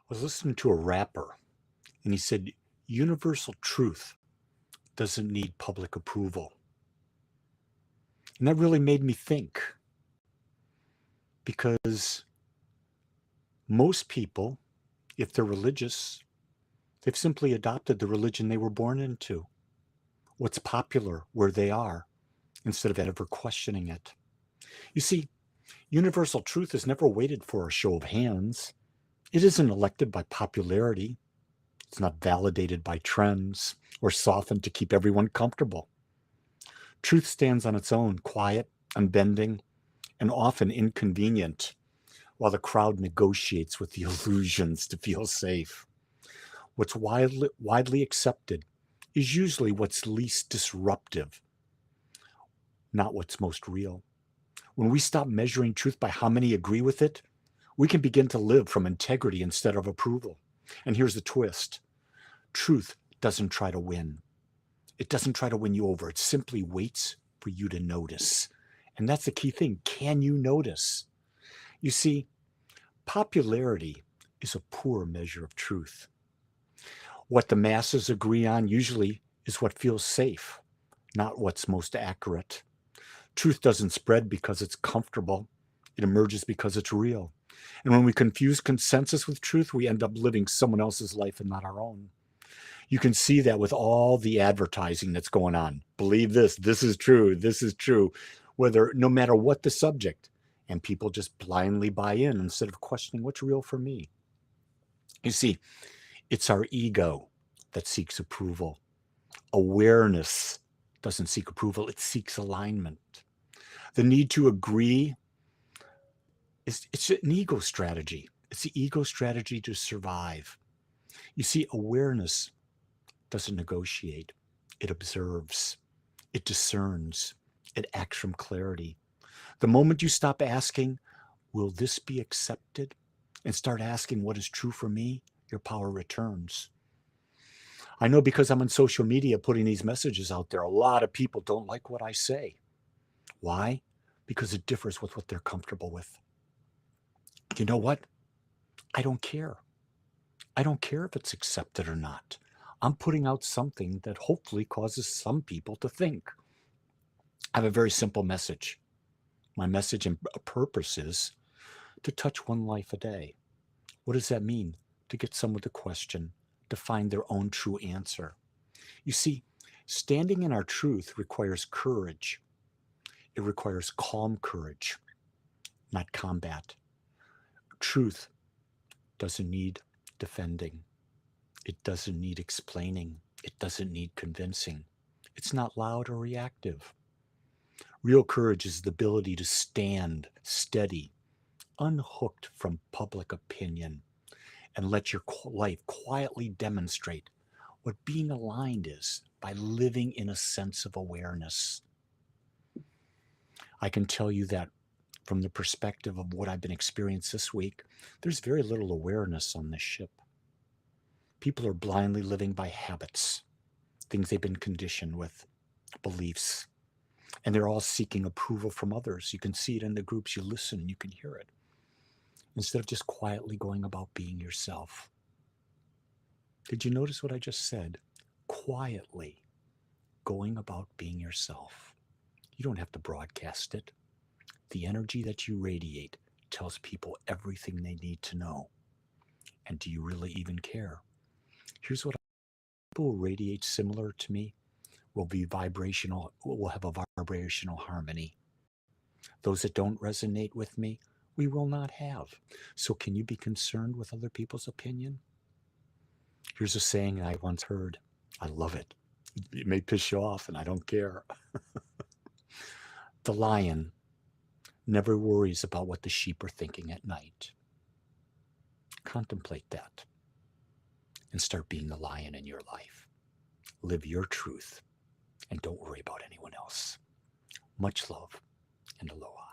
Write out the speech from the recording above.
Was listening to a rapper, and he said, universal truth doesn't need public approval. And that really made me think because most people, if they're religious, they've simply adopted the religion they were born into, what's popular where they are, instead of ever questioning it. You see, universal truth has never waited for a show of hands. It isn't elected by popularity. It's not validated by trends or softened to keep everyone comfortable. Truth stands on its own, quiet, unbending, and often inconvenient, while the crowd negotiates with the illusions to feel safe. What's widely accepted is usually what's least disruptive, not what's most real. When we stop measuring truth by how many agree with it, we can begin to live from integrity instead of approval. And here's the twist. Truth doesn't try to win. It doesn't try to win you over. It simply waits for you to notice. And that's the key thing. Can you notice? You see, popularity is a poor measure of truth. What the masses agree on usually is what feels safe, not what's most accurate. Truth doesn't spread because it's comfortable. It emerges because it's real. And when we confuse consensus with truth, we end up living someone else's life and not our own. You can see that with all the advertising that's going on. Believe this is true, whether no matter what the subject. And people just blindly buy in instead of questioning what's real for me. You see, it's our ego that seeks approval. Awareness doesn't seek approval, it seeks alignment. The need to agree it's an ego strategy. It's the ego strategy to survive. You see, awareness doesn't negotiate. It observes. It discerns. It acts from clarity. The moment you stop asking, will this be accepted? And start asking what is true for me, your power returns. I know because I'm on social media putting these messages out there, a lot of people don't like what I say. Why? Because it differs with what they're comfortable with. You know what? I don't care. I don't care if it's accepted or not. I'm putting out something that hopefully causes some people to think. I have a very simple message. My message and purpose is to touch one life a day. What does that mean? To get someone to question, to find their own true answer. You see, standing in our truth requires courage. It requires calm courage, not combat. Truth doesn't need defending. It doesn't need explaining. It doesn't need convincing. It's not loud or reactive. Real courage is the ability to stand steady, unhooked from public opinion, and let your life quietly demonstrate what being aligned is by living in a sense of awareness. I can tell you that from the perspective of what I've been experiencing this week, there's very little awareness on this ship. People are blindly living by habits, things they've been conditioned with, beliefs, and they're all seeking approval from others. You can see it in the groups you listen and you can hear it. Instead of just quietly going about being yourself. Did you notice what I just said? Quietly going about being yourself. You don't have to broadcast it. The energy that you radiate tells people everything they need to know. And do you really even care? Here's what people who radiate similar to me will have a vibrational harmony. Those that don't resonate with me, we will not have. So can you be concerned with other people's opinion? Here's a saying I once heard. I love it. It may piss you off, and I don't care. The lion never worries about what the sheep are thinking at night. Contemplate that and start being the lion in your life. Live your truth and don't worry about anyone else. Much love and aloha.